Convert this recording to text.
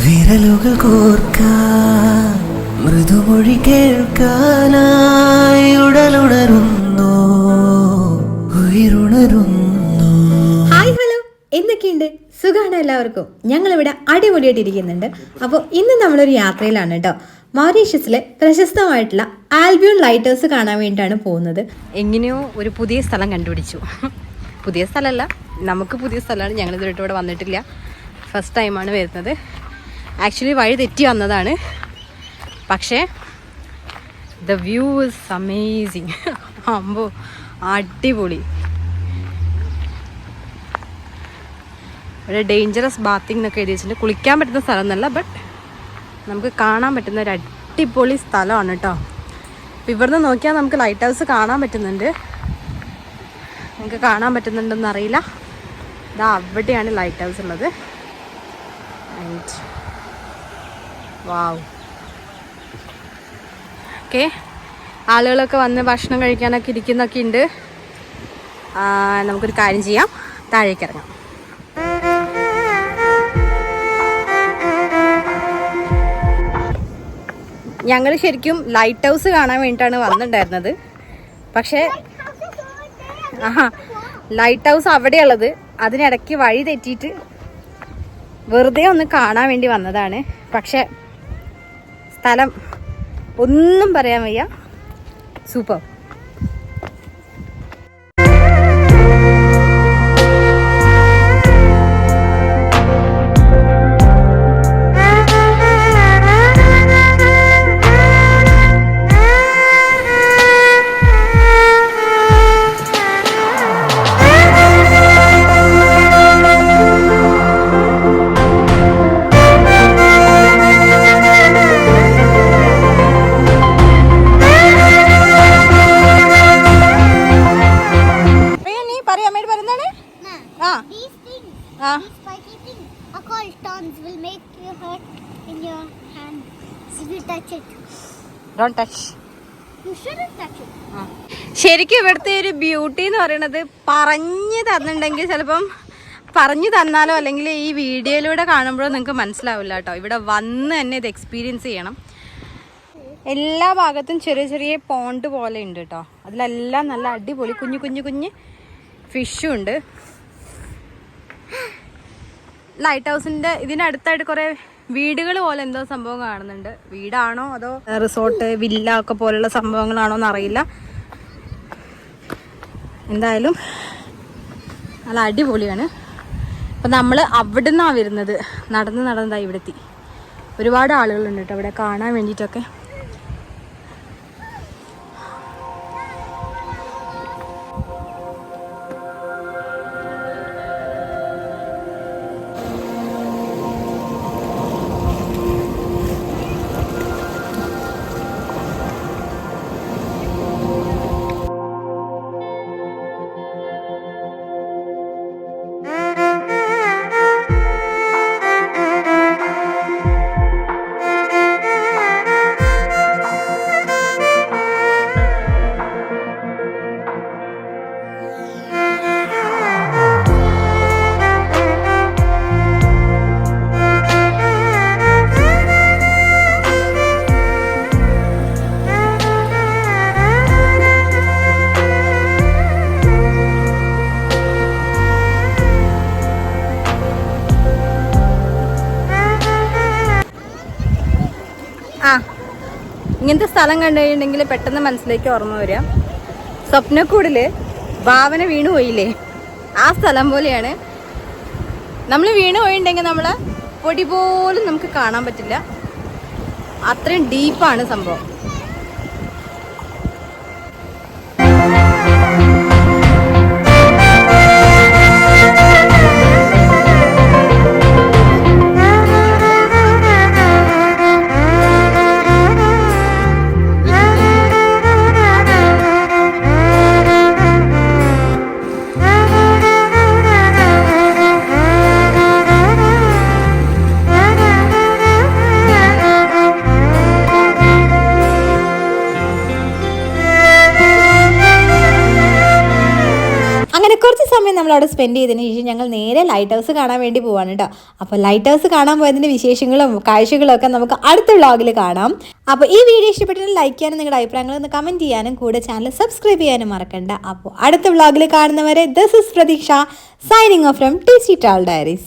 വിരലുകൾ കോർക്കാൻ മൃദുമൊഴി കേൾക്കാനായി ഉടലുണരുന്നു ഉയരുണരുന്നു. Hi hello, എന്തൊക്കെയുണ്ട്? സുഖമാണ് എല്ലാവർക്കും. ഞങ്ങളിവിടെ അടിപൊളിയായിട്ടിരിക്കുന്നുണ്ട്. അപ്പോൾ ഇന്ന് നമ്മളൊരു യാത്രയിലാണ് കേട്ടോ. മൗറീഷ്യസിലെ പ്രശസ്തമായിട്ടുള്ള ആൽബിയോൺ ലൈറ്റ് ഹൗസ് കാണാൻ വേണ്ടിയിട്ടാണ് പോകുന്നത്. എങ്ങനെയോ ഒരു പുതിയ സ്ഥലം കണ്ടുപിടിച്ചു. പുതിയ സ്ഥലമല്ല, നമുക്ക് പുതിയ സ്ഥലമാണ്. ഞങ്ങളിതുവരെ ഇവിടെ വന്നിട്ടില്ല, ഫസ്റ്റ് ടൈമാണ് വരുന്നത്. ആക്ച്വലി വഴി തെറ്റി വന്നതാണ്, പക്ഷേ ദ വ്യൂ ഇസ് അമേസിങ്. അമ്പോ അടിപൊളി. ഇവിടെ ഡേഞ്ചറസ് ബാത്തിങ് എന്നൊക്കെ എഴുതി വെച്ചിട്ടുണ്ട്. കുളിക്കാൻ പറ്റുന്ന സ്ഥലം എന്നല്ല, ബട്ട് നമുക്ക് കാണാൻ പറ്റുന്ന ഒരു അടിപൊളി സ്ഥലമാണ് കേട്ടോ. അപ്പോൾ ഇവിടുന്ന് നോക്കിയാൽ നമുക്ക് ലൈറ്റ് ഹൗസ് കാണാൻ പറ്റുന്നുണ്ട്. നമുക്ക് കാണാൻ പറ്റുന്നുണ്ടെന്ന് അറിയില്ല. ഇതാ അവിടെയാണ് ലൈറ്റ് ഹൗസ് ഉള്ളത്. And wow, okay. ആളുകളൊക്കെ വന്ന് ഭക്ഷണം കഴിക്കാനൊക്കെ ഇരിക്കുന്നൊക്കെ ഉണ്ട്. നമുക്കൊരു കാര്യം ചെയ്യാം, താഴേക്ക് ഇറങ്ങാം. ഞങ്ങൾ ശരിക്കും ലൈറ്റ് ഹൗസ് കാണാൻ വേണ്ടിയിട്ടാണ് വന്നിട്ടുണ്ടായിരുന്നത്. പക്ഷേ ലൈറ്റ് ഹൗസ് അവിടെയുള്ളത്, അതിനിടയ്ക്ക് വഴി തെറ്റിയിട്ട് വെറുതെ ഒന്ന് കാണാൻ വേണ്ടി വന്നതാണ്. പക്ഷെ സ്ഥലം ഒന്നും പറയാൻ വയ്യ, സൂപ്പർ. ശരിക്കും ഇവിടുത്തെ ഒരു ബ്യൂട്ടി എന്ന് പറയുന്നത് പറഞ്ഞു തന്നിട്ടുണ്ടെങ്കിൽ ചിലപ്പം പറഞ്ഞു തന്നാലോ അല്ലെങ്കിൽ ഈ വീഡിയോയിലൂടെ കാണുമ്പോഴോ നിങ്ങൾക്ക് മനസ്സിലാവില്ല കേട്ടോ. ഇവിടെ വന്ന് തന്നെ ഇത് എക്സ്പീരിയൻസ് ചെയ്യണം. എല്ലാ ഭാഗത്തും ചെറിയ ചെറിയ പോണ്ട് പോലെ ഉണ്ട് കേട്ടോ. അതിലെല്ലാം നല്ല അടിപൊളി കുഞ്ഞു കുഞ്ഞു കുഞ്ഞ് ഫിഷും ഉണ്ട്. ലൈറ്റ് ഹൗസിൻ്റെ ഇതിനടുത്തായിട്ട് കുറേ വീടുകൾ പോലെ എന്തോ സംഭവം കാണുന്നുണ്ട്. വീടാണോ അതോ റിസോർട്ട് വില്ല ഒക്കെ പോലുള്ള സംഭവങ്ങളാണോ എന്നറിയില്ല. എന്തായാലും നല്ല അടിപൊളിയാണ്. അപ്പം നമ്മൾ അവിടെ നിന്നാണ് വരുന്നത്. നടന്നതായി ഇവിടെ എത്തി. ഒരുപാട് ആളുകളുണ്ട് കേട്ടോ ഇവിടെ കാണാൻ വേണ്ടിയിട്ടൊക്കെ. ഇങ്ങനത്തെ സ്ഥലം കണ്ടു കഴിഞ്ഞിട്ടുണ്ടെങ്കിൽ പെട്ടെന്ന് മനസ്സിലേക്ക് ഓർമ്മ വരിക സ്വപ്നക്കൂടില് ഭാവന വീണു പോയില്ലേ, ആ സ്ഥലം പോലെയാണ്. നമ്മൾ വീണു പോയിട്ടുണ്ടെങ്കിൽ നമ്മളെ പൊടി പോലും നമുക്ക് കാണാൻ പറ്റില്ല, അത്രയും ഡീപ്പാണ് സംഭവം. സമയം നമ്മൾ അവിടെ സ്പെൻഡ് ചെയ്തതിന് ശേഷം ഞങ്ങൾ നേരെ ലൈറ്റ് ഹൗസ് കാണാൻ വേണ്ടി പോവാണ് കേട്ടോ. അപ്പോൾ ലൈറ്റ് ഹൗസ് കാണാൻ പോയതിൻ്റെ വിശേഷങ്ങളും കാഴ്ചകളും ഒക്കെ നമുക്ക് അടുത്ത വ്ളോഗിൽ കാണാം. അപ്പോൾ ഈ വീഡിയോ ഇഷ്ടപ്പെട്ടാൽ ലൈക്ക് ചെയ്യാനും നിങ്ങളുടെ അഭിപ്രായങ്ങൾ ഒന്ന് കമൻറ്റ് ചെയ്യാനും കൂടെ ചാനൽ സബ്സ്ക്രൈബ് ചെയ്യാനും മറക്കണ്ട. അപ്പോൾ അടുത്ത വ്ളോഗിൽ കാണുന്നവരെ ദിസ് ഇസ് പ്രതീക്ഷ signing off from tasty travel diaries.